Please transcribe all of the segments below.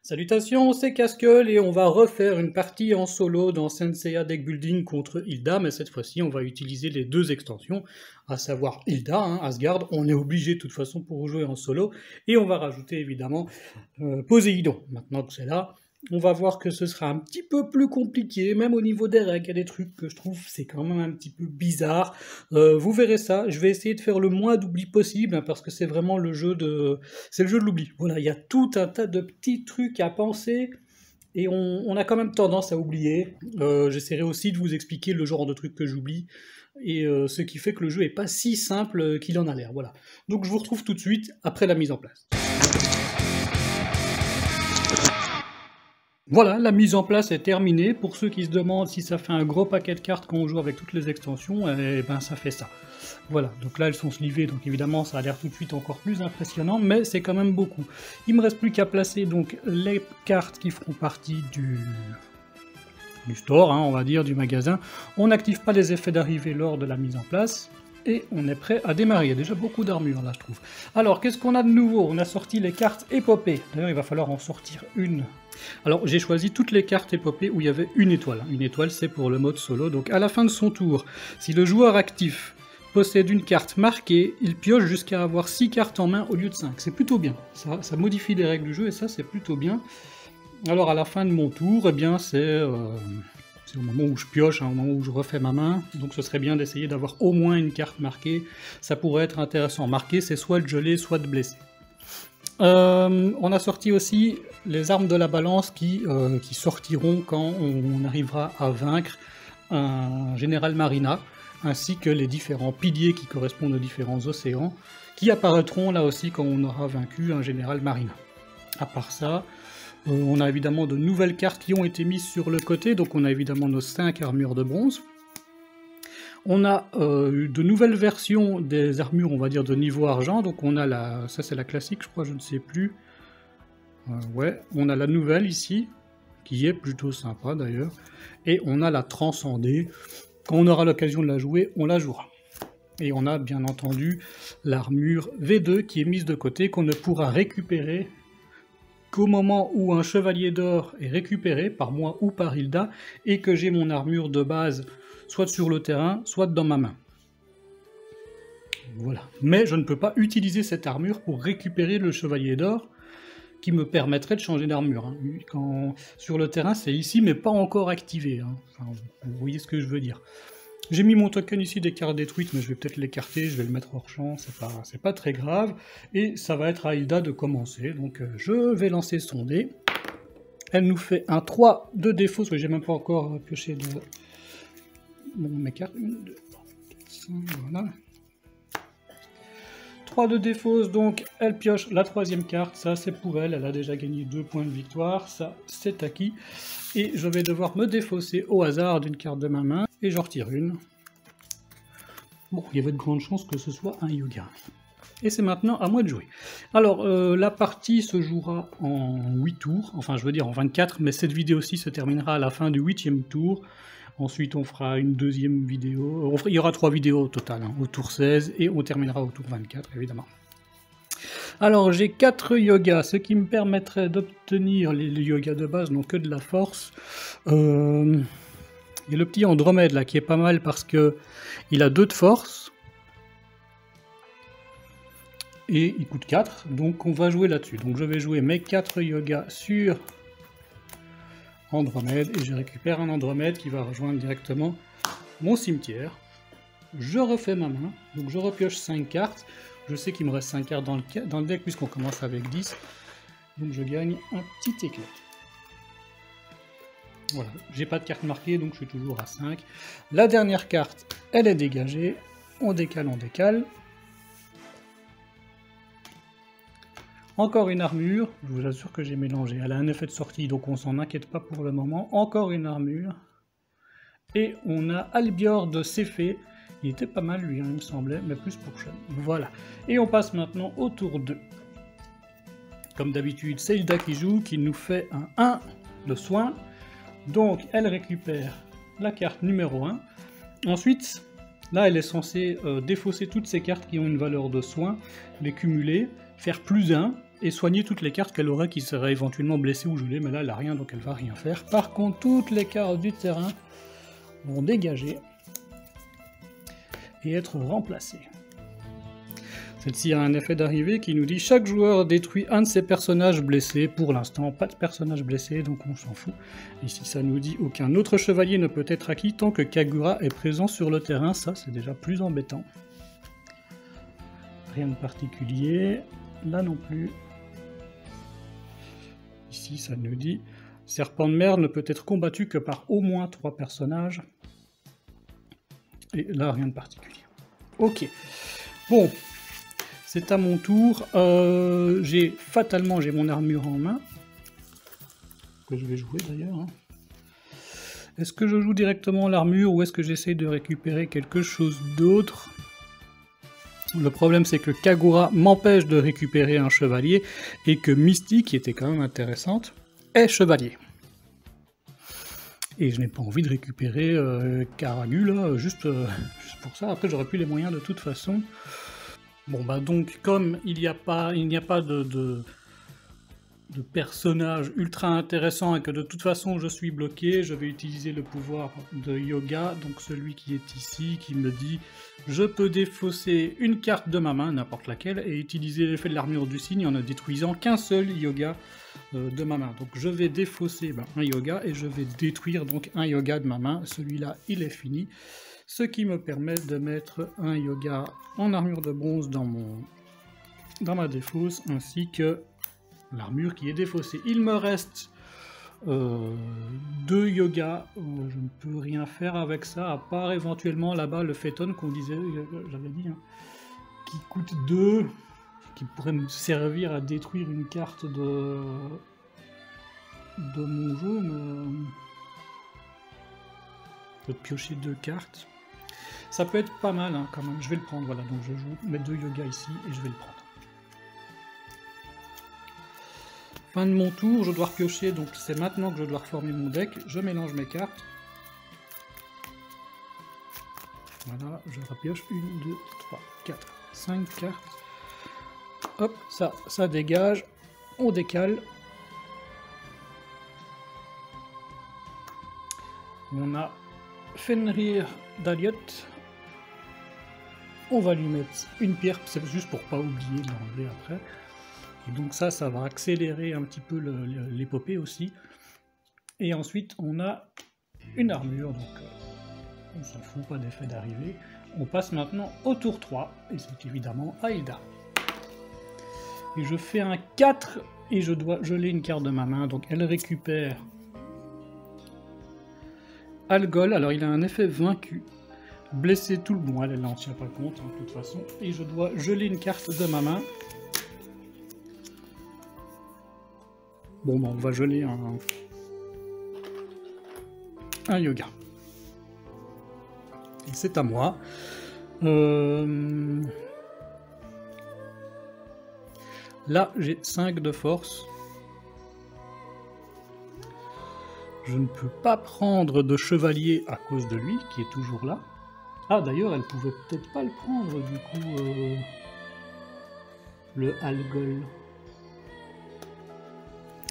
Salutations, c'est Casqueul et on va refaire une partie en solo dans Senseiya Deck Building contre Hilda, mais cette fois-ci on va utiliser les deux extensions, à savoir Hilda, Asgard, on est obligé de toute façon pour jouer en solo, et on va rajouter évidemment Poséidon. Maintenant que c'est là, on va voir que ce sera un petit peu plus compliqué, même au niveau des règles, il y a des trucs que je trouve c'est quand même un petit peu bizarre. Vous verrez ça, je vais essayer de faire le moins d'oubli possible, parce que c'est vraiment le jeu de... c'est le jeu de l'oubli. Voilà, il y a tout un tas de petits trucs à penser, et on a quand même tendance à oublier. J'essaierai aussi de vous expliquer le genre de trucs que j'oublie, et ce qui fait que le jeu est pas si simple qu'il en a l'air. Voilà. Donc je vous retrouve tout de suite après la mise en place. Voilà, la mise en place est terminée. Pour ceux qui se demandent si ça fait un gros paquet de cartes quand on joue avec toutes les extensions, eh ben ça fait ça. Voilà, donc là elles sont slivées, donc évidemment ça a l'air tout de suite encore plus impressionnant, mais c'est quand même beaucoup. Il me reste plus qu'à placer donc les cartes qui feront partie du store, on va dire, du magasin. On n'active pas les effets d'arrivée lors de la mise en place. Et on est prêt à démarrer. Il y a déjà beaucoup d'armure là, je trouve. Alors, qu'est-ce qu'on a de nouveau? On a sorti les cartes épopées. D'ailleurs, il va falloir en sortir une. Alors, j'ai choisi toutes les cartes épopées où il y avait une étoile. Une étoile, c'est pour le mode solo. Donc, à la fin de son tour, si le joueur actif possède une carte marquée, il pioche jusqu'à avoir 6 cartes en main au lieu de 5. C'est plutôt bien. Ça modifie les règles du jeu et ça, c'est plutôt bien. Alors, à la fin de mon tour, eh bien, c'est au moment où je pioche, au moment où je refais ma main, donc ce serait bien d'essayer d'avoir au moins une carte marquée, ça pourrait être intéressant. Marquer, c'est soit de geler, soit de blesser. On a sorti aussi les armes de la balance qui sortiront quand on arrivera à vaincre un général Marina, ainsi que les différents piliers qui correspondent aux différents océans, qui apparaîtront là aussi quand on aura vaincu un général Marina. À part ça, on a évidemment de nouvelles cartes qui ont été mises sur le côté, donc on a évidemment nos 5 armures de bronze. On a de nouvelles versions des armures, on va dire, de niveau argent, donc on a ça c'est la classique, je crois, je ne sais plus. Ouais, on a la nouvelle ici, qui est plutôt sympa d'ailleurs, et on a la transcendée. Quand on aura l'occasion de la jouer, on la jouera. Et on a bien entendu l'armure V2 qui est mise de côté, qu'on ne pourra récupérer qu'au moment où un chevalier d'or est récupéré, par moi ou par Hilda, et que j'ai mon armure de base soit sur le terrain, soit dans ma main. Voilà. Mais je ne peux pas utiliser cette armure pour récupérer le chevalier d'or, qui me permettrait de changer d'armure. Sur le terrain, c'est ici, mais pas encore activé. Enfin, vous voyez ce que je veux dire. J'ai mis mon token ici des cartes détruites, mais je vais peut-être l'écarter, je vais le mettre hors champ, c'est pas très grave. Et ça va être à Hilda de commencer, donc je vais lancer son dé. Elle nous fait un 3 de défaut, parce que j'ai même pas encore pioché mes cartes. 1, 2, 3, 4, 5, voilà. 3 de défausse, donc elle pioche la 3e carte, ça c'est pour elle, elle a déjà gagné 2 points de victoire, ça c'est acquis. Et je vais devoir me défausser au hasard d'une carte de ma main, et j'en retire une. Bon, il y avait de grandes chances que ce soit un yoga. Et c'est maintenant à moi de jouer. Alors, la partie se jouera en 8 tours, enfin je veux dire en 24, mais cette vidéo-ci se terminera à la fin du 8e tour. Ensuite, on fera une deuxième vidéo. Il y aura 3 vidéos au total, au tour 16, et on terminera au tour 24, évidemment. Alors, j'ai 4 yogas, ce qui me permettrait d'obtenir les yogas de base, donc que de la force. Il y a le petit Andromède, là, qui est pas mal parce que il a 2 de force. Et il coûte 4, donc on va jouer là-dessus. Donc je vais jouer mes 4 yogas sur Andromède, et je récupère un Andromède qui va rejoindre directement mon cimetière. Je refais ma main, donc je repioche 5 cartes. Je sais qu'il me reste 5 cartes dans le deck, puisqu'on commence avec 10. Donc je gagne un petit éclat. Voilà, j'ai pas de carte marquée, donc je suis toujours à 5. La dernière carte, elle est dégagée. On décale, on décale. Encore une armure, je vous assure que j'ai mélangé, elle a un effet de sortie, donc on s'en inquiète pas pour le moment. Encore une armure. Et on a Albior de Céphée, il était pas mal lui, il me semblait, mais plus pour Sean. Voilà. Et on passe maintenant au tour 2. Comme d'habitude, c'est Hilda qui joue, qui nous fait un 1 de soin. Donc elle récupère la carte numéro 1. Ensuite, là elle est censée défausser toutes ces cartes qui ont une valeur de soin, les cumuler, faire plus 1, et soigner toutes les cartes qu'elle aurait qui seraient éventuellement blessées ou gelées, mais là elle a rien donc elle va rien faire. Par contre, toutes les cartes du terrain vont dégager et être remplacées. Celle-ci a un effet d'arrivée qui nous dit chaque joueur détruit un de ses personnages blessés. Pour l'instant, pas de personnage blessé, donc on s'en fout. Ici, ça nous dit aucun autre chevalier ne peut être acquis tant que Kagura est présent sur le terrain. Ça, c'est déjà plus embêtant. Rien de particulier. Là non plus. Ici, ça nous dit serpent de mer ne peut être combattu que par au moins 3 personnages. Et là, rien de particulier. Ok. Bon. C'est à mon tour, j'ai mon armure en main, que je vais jouer d'ailleurs. Hein. Est-ce que je joue directement l'armure ou est-ce que j'essaye de récupérer quelque chose d'autre? Le problème c'est que Kagura m'empêche de récupérer un chevalier et que Misty, qui était quand même intéressante, est chevalier. Et je n'ai pas envie de récupérer Karagu là, juste pour ça. Après j'aurais plus les moyens de toute façon. Bon bah donc comme il n'y a pas de personnage ultra intéressant et que de toute façon je suis bloqué, je vais utiliser le pouvoir de Yoga, donc celui qui est ici, qui me dit je peux défausser une carte de ma main, n'importe laquelle, et utiliser l'effet de l'armure du cygne en ne détruisant qu'un seul Yoga de ma main. Donc je vais défausser un Yoga et je vais détruire donc un Yoga de ma main, celui-là il est fini. Ce qui me permet de mettre un Yoga en armure de bronze dans ma défausse, ainsi que l'armure qui est défaussée. Il me reste 2 Yogas, je ne peux rien faire avec ça, à part éventuellement là-bas le Phaeton qu'on disait, j'avais dit, hein, qui coûte 2, qui pourrait me servir à détruire une carte de mon jeu, mais je peux piocher 2 cartes. Ça peut être pas mal hein, quand même, je vais le prendre, voilà, donc je joue mes 2 Yogas ici et je vais le prendre. Fin de mon tour, je dois repiocher, donc c'est maintenant que je dois reformer mon deck, je mélange mes cartes. Voilà, je repioche 1, 2, 3, 4, 5 cartes. Hop, ça dégage, on décale. On a Fenrir d'Aliot. On va lui mettre une pierre, c'est juste pour pas oublier de l'enlever après. Et donc ça va accélérer un petit peu l'épopée aussi. Et ensuite, on a une armure, donc on s'en fout, pas d'effet d'arrivée. On passe maintenant au tour 3, et c'est évidemment Aïda. Et je fais un 4, et je dois geler une carte de ma main, donc elle récupère Algol, alors il a un effet vaincu. Blesser tout le monde, elle n'en tient pas compte hein, de toute façon, et je dois geler une carte de ma main. Bon, bah, on va geler un Yoga. Et c'est à moi. Là, j'ai 5 de force. Je ne peux pas prendre de chevalier à cause de lui, qui est toujours là. Ah, d'ailleurs, elle pouvait peut-être pas le prendre, du coup, le Algol.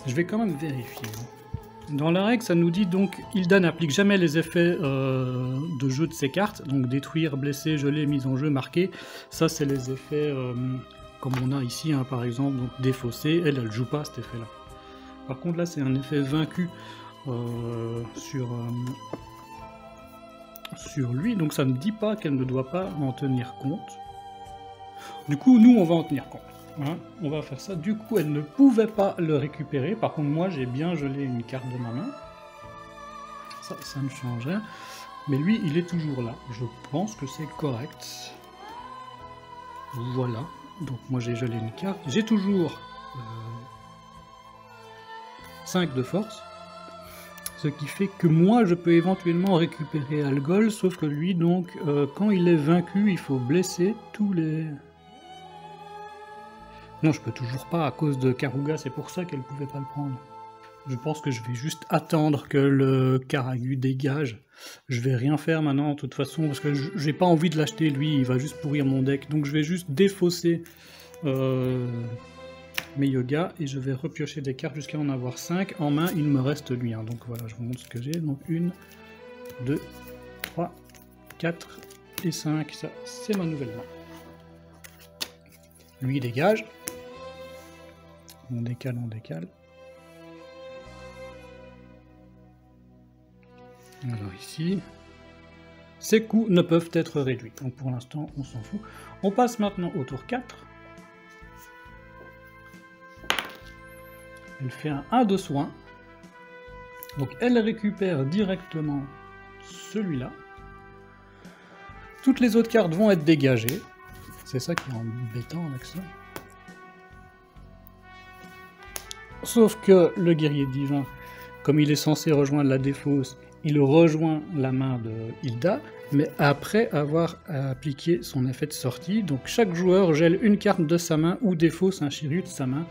Je vais quand même vérifier. Dans la règle, ça nous dit donc Hilda n'applique jamais les effets de jeu de ses cartes, donc détruire, blesser, geler, mise en jeu, marquer. Ça, c'est les effets comme on a ici, hein, par exemple, donc défausser. Elle joue pas cet effet-là. Par contre, là, c'est un effet vaincu sur lui, donc ça ne dit pas qu'elle ne doit pas en tenir compte. Du coup, nous, on va en tenir compte. Hein, on va faire ça. Du coup, elle ne pouvait pas le récupérer. Par contre, moi, j'ai bien gelé une carte de ma main. Ça ne change rien. Mais lui, il est toujours là. Je pense que c'est correct. Voilà. Donc, moi, j'ai gelé une carte. J'ai toujours 5 de force. Ce qui fait que moi, je peux éventuellement récupérer Algol. Sauf que lui, donc, quand il est vaincu, il faut blesser tous les... Non, je peux toujours pas à cause de Karuga, c'est pour ça qu'elle pouvait pas le prendre. Je pense que je vais juste attendre que le Karagu dégage. Je vais rien faire maintenant, de toute façon, parce que j'ai pas envie de l'acheter, lui, il va juste pourrir mon deck. Donc je vais juste défausser mes yogas et je vais repiocher des cartes jusqu'à en avoir 5. En main, il me reste lui. Donc voilà, je vous montre ce que j'ai. Donc 1, 2, 3, 4 et 5. Ça, c'est ma nouvelle main. Lui, il dégage. On décale, on décale. Alors ici, ces coups ne peuvent être réduits. Donc pour l'instant, on s'en fout. On passe maintenant au tour 4. Elle fait un 1 de soin. Donc elle récupère directement celui-là. Toutes les autres cartes vont être dégagées. C'est ça qui est embêtant avec ça. Sauf que le guerrier divin, comme il est censé rejoindre la défausse, il rejoint la main de Hilda, mais après avoir appliqué son effet de sortie. Donc chaque joueur gèle une carte de sa main ou défausse un Shiryu de sa main.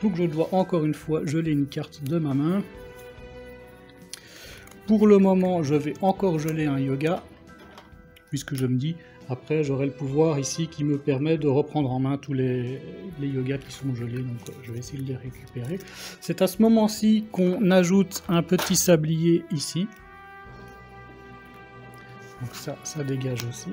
Donc je dois encore une fois geler une carte de ma main. Pour le moment, je vais encore geler un yoga, puisque je me dis, après j'aurai le pouvoir ici qui me permet de reprendre en main tous les yogas qui sont gelés, donc je vais essayer de les récupérer. C'est à ce moment-ci qu'on ajoute un petit sablier ici. Donc ça dégage aussi.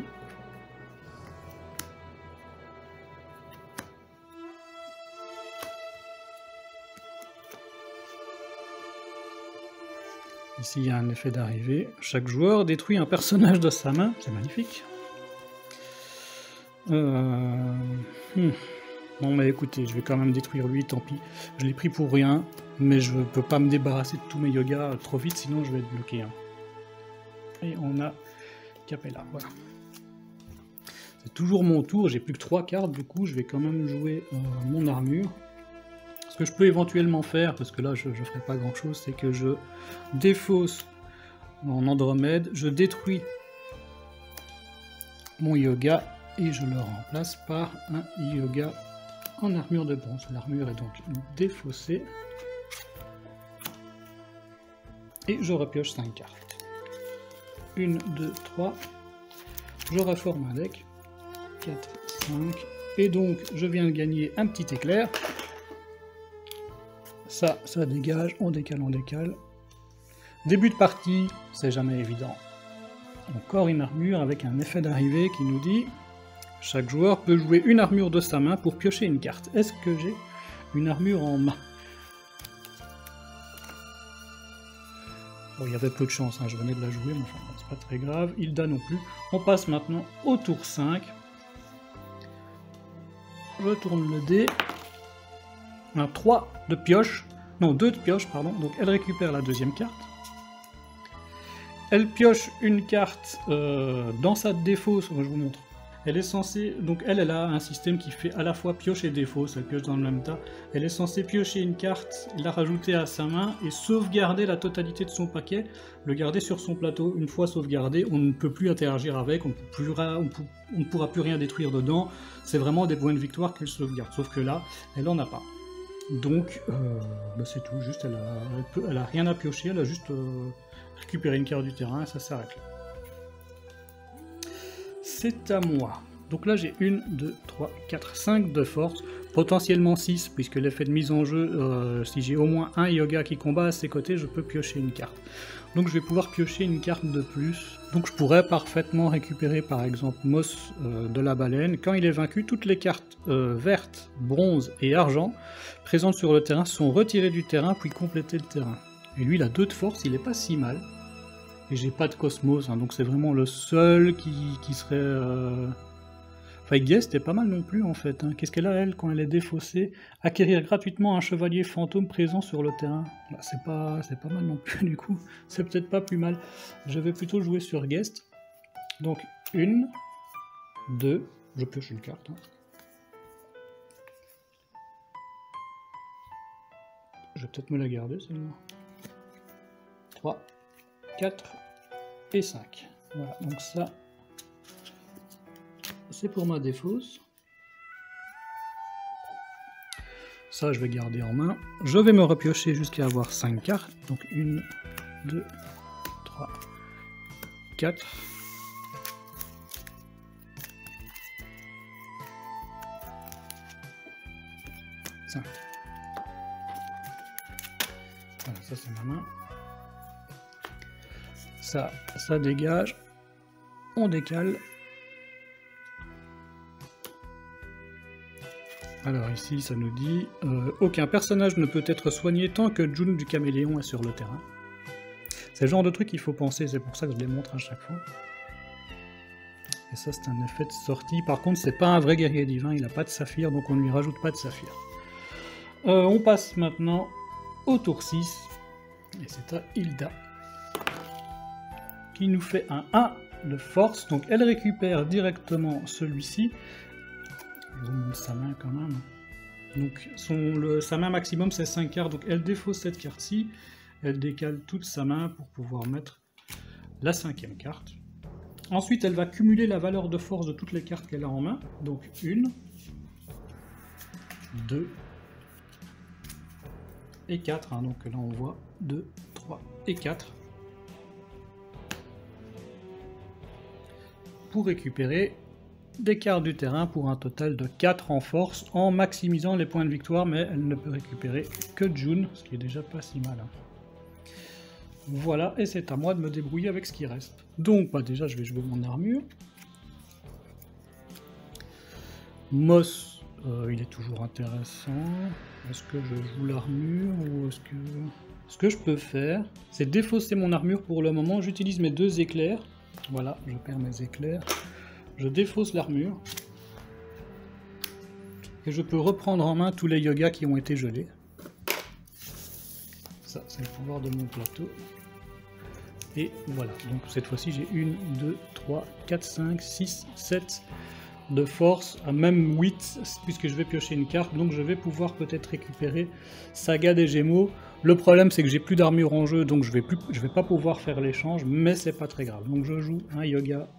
Ici, il y a un effet d'arrivée. Chaque joueur détruit un personnage de sa main. C'est magnifique. Bon, mais écoutez, je vais quand même détruire lui, tant pis. Je l'ai pris pour rien, mais je ne peux pas me débarrasser de tous mes yogas trop vite, sinon je vais être bloqué. Et on a Capella, voilà. C'est toujours mon tour, j'ai plus que 3 cartes, du coup je vais quand même jouer mon armure. Ce que je peux éventuellement faire, parce que là je ne ferai pas grand chose, c'est que je défausse en Andromède, je détruis mon yoga et je le remplace par un yoga en armure de bronze. L'armure est donc défaussée. Et je repioche 5 cartes. 1, 2, 3. Je reforme un deck. 4, 5. Et donc je viens de gagner un petit éclair. Ça dégage, on décale, on décale. Début de partie, c'est jamais évident. Encore une armure avec un effet d'arrivée qui nous dit chaque joueur peut jouer une armure de sa main pour piocher une carte. Est-ce que j'ai une armure en main? Bon, il y avait peu de chance, hein, je venais de la jouer, mais enfin, c'est pas très grave. Hilda non plus. On passe maintenant au tour 5. Je tourne le dé. Un 3 de pioche. Non, 2 de pioche, pardon. Donc elle récupère la deuxième carte. Elle pioche une carte dans sa défausse. Je vous montre. Elle est censée, donc elle a un système qui fait à la fois pioche et défausse, elle pioche dans le même tas. Elle est censée piocher une carte, la rajouter à sa main et sauvegarder la totalité de son paquet, le garder sur son plateau. Une fois sauvegardé, on ne peut plus interagir avec, on ne pourra plus rien détruire dedans. C'est vraiment des points de victoire qu'elle sauvegarde, sauf que là, elle en a pas. Donc, c'est tout, juste elle a rien à piocher, elle a juste récupéré une carte du terrain et ça s'arrête là. C'est à moi. Donc là j'ai 1, 2, 3, 4, 5 de force, potentiellement 6, puisque l'effet de mise en jeu, si j'ai au moins un yoga qui combat à ses côtés, je peux piocher une carte. Donc je vais pouvoir piocher une carte de plus. Donc je pourrais parfaitement récupérer par exemple Moss de la baleine. Quand il est vaincu, toutes les cartes vertes, bronze et argent présentes sur le terrain sont retirées du terrain puis compléter le terrain. Et lui il a 2 de force, il est pas si mal. Et j'ai pas de Cosmos, hein, donc c'est vraiment le seul qui serait... Enfin, Guest est pas mal non plus en fait. Hein. Qu'est-ce qu'elle a elle quand elle est défaussée? Acquérir gratuitement un chevalier fantôme présent sur le terrain. Bah, c'est pas mal non plus du coup. C'est peut-être pas plus mal. Je vais plutôt jouer sur Guest. Donc 1, 2, je pioche une carte. Hein. Je vais peut-être me la garder celle-là. 3, 4 et 5. Voilà, donc ça, c'est pour ma défausse. Ça, je vais garder en main. Je vais me repiocher jusqu'à avoir 5 cartes. Donc 1, 2, 3, 4. 5. Voilà, ça c'est ma main. Ça dégage. On décale. Alors ici, ça nous dit aucun personnage ne peut être soigné tant que June du Caméléon est sur le terrain. C'est le genre de truc qu'il faut penser, c'est pour ça que je les montre à chaque fois. Et ça, c'est un effet de sortie. Par contre, c'est pas un vrai guerrier divin, il n'a pas de saphir, donc on ne lui rajoute pas de saphir. On passe maintenant au tour 6, et c'est à Hilda, qui nous fait un 1 de force, donc elle récupère directement celui-ci. Je vous montre sa main quand même. Donc sa main maximum c'est 5 cartes, donc elle défausse cette carte-ci, elle décale toute sa main pour pouvoir mettre la 5e carte. Ensuite elle va cumuler la valeur de force de toutes les cartes qu'elle a en main, donc 1, 2 et 4, hein. Donc là on voit 2, 3 et 4. Pour récupérer des cartes du terrain pour un total de 4 en force, en maximisant les points de victoire, mais elle ne peut récupérer que June, ce qui est déjà pas si mal. Hein. Voilà, et c'est à moi de me débrouiller avec ce qui reste. Donc, bah déjà, je vais jouer mon armure. Moss, il est toujours intéressant. Est-ce que je joue l'armure ou est-ce que... Ce que je peux faire, c'est défausser mon armure pour le moment. J'utilise mes 2 éclairs. Voilà, je perds mes éclairs. Je défausse l'armure. Et je peux reprendre en main tous les yogas qui ont été gelés. Ça, c'est le pouvoir de mon plateau. Et voilà, donc cette fois-ci j'ai 1, 2, 3, 4, 5, 6, 7 de force, à même 8, puisque je vais piocher une carte, donc je vais pouvoir peut-être récupérer Saga des Gémeaux. Le problème c'est que j'ai plus d'armure en jeu, donc je vais pas pouvoir faire l'échange, mais c'est pas très grave. Donc je joue un yoga.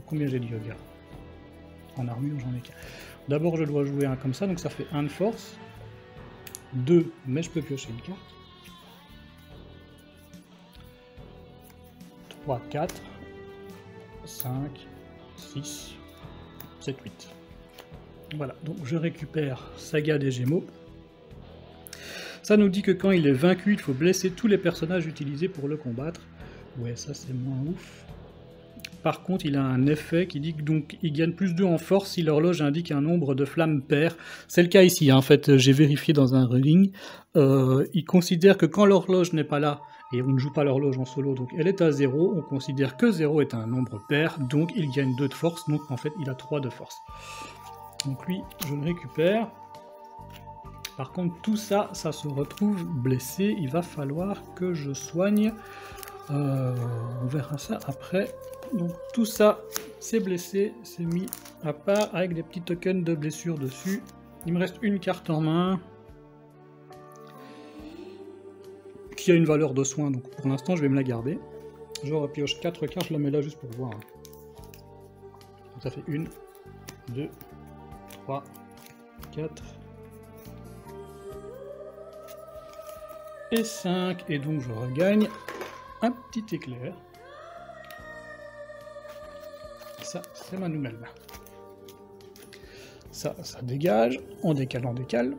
Combien j'ai de yoga? En armure j'en ai qu'un. D'abord je dois jouer un comme ça, donc ça fait 1 de force. 2, mais je peux piocher une carte. 3, 4, 5, 6, 7, 8. Voilà, donc je récupère Saga des Gémeaux. Ça nous dit que quand il est vaincu, il faut blesser tous les personnages utilisés pour le combattre. Ouais, ça c'est moins ouf. Par contre, il a un effet qui dit que donc il gagne plus 2 en force si l'horloge indique un nombre de flammes paires. C'est le cas ici, hein. En fait, j'ai vérifié dans un running. Il considère que quand l'horloge n'est pas là, et on ne joue pas l'horloge en solo, donc elle est à 0, on considère que 0 est un nombre pair, donc il gagne 2 de force, donc en fait il a 3 de force. Donc lui, je le récupère. Par contre, tout ça, ça se retrouve blessé, il va falloir que je soigne. On verra ça après. Donc tout ça, c'est blessé, c'est mis à part avec des petits tokens de blessure dessus. Il me reste une carte en main qui a une valeur de soin, donc pour l'instant je vais me la garder. Je repioche 4 cartes, je la mets là juste pour voir. Donc ça fait 1, 2, 3, 4 et 5, et donc je regagne un petit éclair. Ça, c'est ma nouvelle main. Ça dégage. On décale, on décale.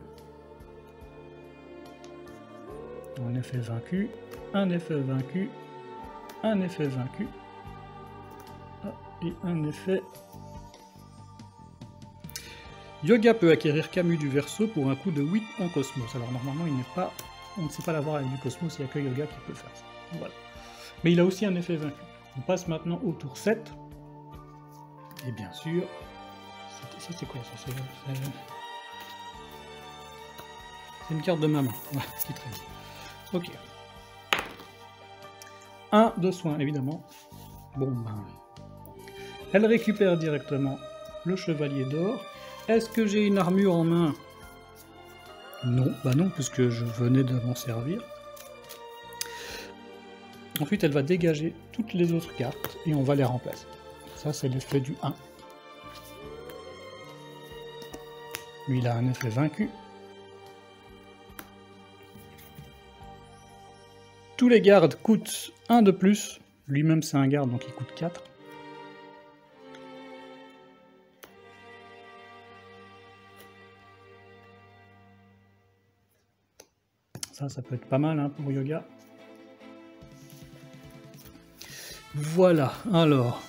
Un effet vaincu. Un effet vaincu. Un effet vaincu. Et un effet... Yoga peut acquérir Camus du Verseau pour un coût de 8 en Cosmos. Alors normalement, il n'est pas... on ne sait pas l'avoir avec du Cosmos, il n'y a que Yoga qui peut faire ça. Voilà. Mais il a aussi un effet vaincu. On passe maintenant au tour 7. Et bien sûr, ça c'est quoi ça? C'est une carte de ma main, ouais, qui traîne. Ok. 1 de soin, évidemment. Bon, ben... elle récupère directement le chevalier d'or. Est-ce que j'ai une armure en main? Non, bah non, puisque je venais de m'en servir. Ensuite, elle va dégager toutes les autres cartes et on va les remplacer. Ça, c'est l'effet du 1. Lui, il a un effet vaincu. Tous les gardes coûtent 1 de plus. Lui-même, c'est un garde, donc il coûte 4. Ça peut être pas mal hein, pour yoga. Voilà, alors...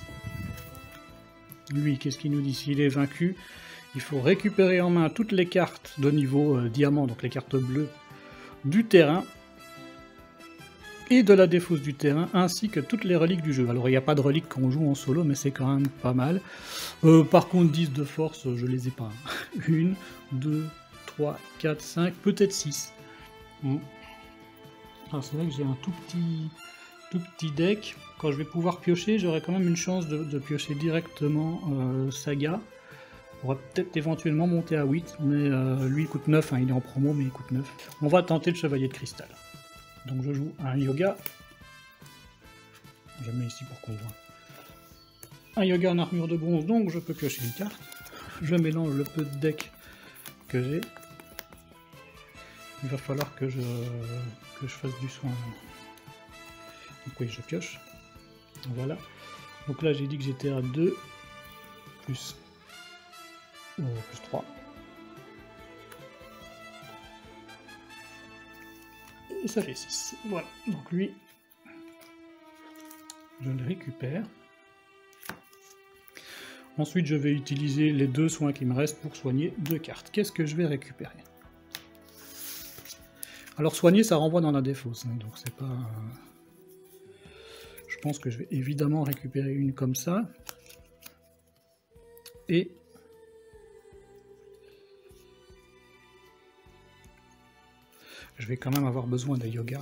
Lui, qu'est-ce qu'il nous dit? S'il est vaincu, il faut récupérer en main toutes les cartes de niveau diamant, donc les cartes bleues, du terrain, et de la défausse du terrain, ainsi que toutes les reliques du jeu. Alors il n'y a pas de reliques quand on joue en solo, mais c'est quand même pas mal. Par contre 10 de force, je les ai pas. 1, 2, 3, 4, 5, peut-être 6. Alors c'est vrai que j'ai un tout petit deck. Quand je vais pouvoir piocher, j'aurai quand même une chance de piocher directement Saga. On va peut-être éventuellement monter à 8, mais lui il coûte 9, hein, il est en promo mais il coûte 9. On va tenter le chevalier de cristal. Donc je joue un yoga. Je le mets ici pour qu'on voit. Un yoga en armure de bronze, donc je peux piocher une carte. Je mélange le peu de deck que j'ai. Il va falloir que je fasse du soin. Donc oui, je pioche. Voilà. Donc là j'ai dit que j'étais à 2 plus 3. Et ça fait 6. Voilà. Donc lui, je le récupère. Ensuite, je vais utiliser les 2 soins qui me restent pour soigner 2 cartes. Qu'est-ce que je vais récupérer? Alors soigner, ça renvoie dans la défausse, hein, donc c'est pas... Je pense que je vais évidemment récupérer une comme ça. Et... je vais quand même avoir besoin de yoga.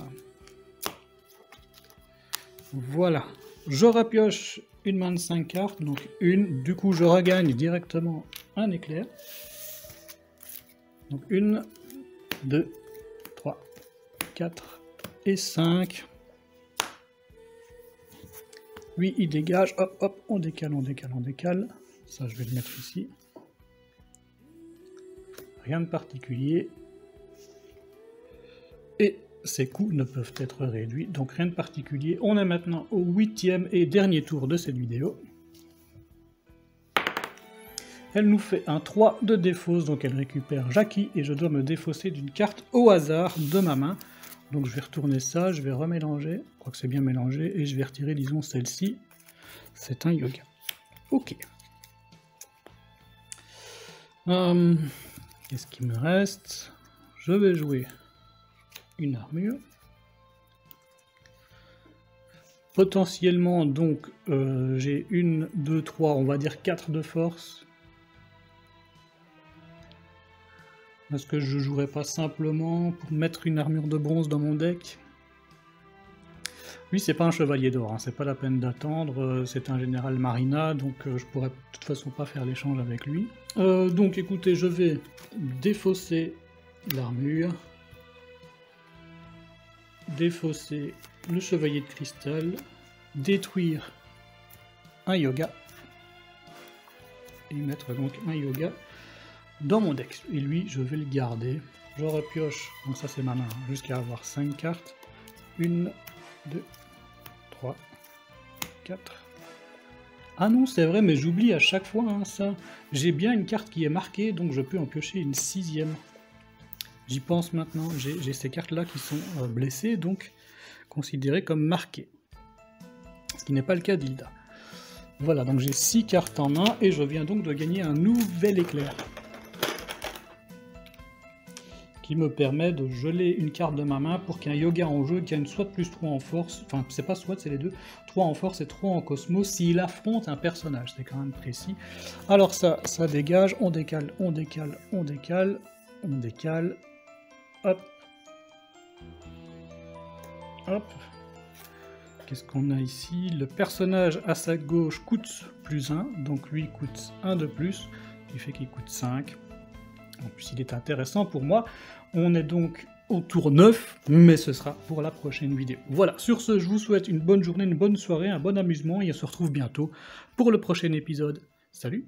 Voilà. Je rapioche une main de 5 cartes, donc une. Du coup, je regagne directement un éclair. Donc 1, 2, 3, 4 et 5. Lui, il dégage. Hop, hop, on décale, on décale, on décale. Ça, je vais le mettre ici. Rien de particulier. Et ces coups ne peuvent être réduits, donc rien de particulier. On est maintenant au 8e et dernier tour de cette vidéo. Elle nous fait un 3 de défausse, donc elle récupère Jackie, et je dois me défausser d'une carte au hasard de ma main. Donc je vais retourner ça, je vais remélanger, je crois que c'est bien mélangé, et je vais retirer, disons, celle-ci. C'est un yoga. Ok. Qu'est-ce qui me reste? Je vais jouer une armure. Potentiellement, donc, j'ai 1, 2, 3, on va dire 4 de force. Est-ce que je jouerais pas simplement pour mettre une armure de bronze dans mon deck? Lui, c'est pas un chevalier d'or, hein, c'est pas la peine d'attendre, c'est un général Marina, donc je pourrais de toute façon pas faire l'échange avec lui. Donc écoutez, je vais défausser l'armure, défausser le chevalier de cristal, détruire un yoga, et mettre donc un yoga dans mon deck. Et lui, je vais le garder. Je repioche, donc ça c'est ma main, jusqu'à avoir 5 cartes. 1, 2, 3, 4. Ah non, c'est vrai, mais j'oublie à chaque fois hein, ça. J'ai bien une carte qui est marquée, donc je peux en piocher une 6e. J'y pense maintenant, j'ai ces cartes-là qui sont blessées, donc considérées comme marquées. Ce qui n'est pas le cas d'Hilda. Voilà, donc j'ai 6 cartes en main, et je viens donc de gagner un nouvel éclair. Qui me permet de geler une carte de ma main pour qu'un yoga en jeu gagne soit plus 3 en force, enfin c'est pas soit, c'est les deux, 3 en force et 3 en cosmos s'il affronte un personnage, c'est quand même précis. Alors ça dégage, on décale, on décale, on décale, on décale, hop, hop. Qu'est-ce qu'on a ici? Le personnage à sa gauche coûte plus 1, donc lui coûte 1 de plus, qui fait qu'il coûte 5. En plus, il est intéressant pour moi. On est donc au tour 9, mais ce sera pour la prochaine vidéo. Voilà, sur ce, je vous souhaite une bonne journée, une bonne soirée, un bon amusement, et on se retrouve bientôt pour le prochain épisode. Salut!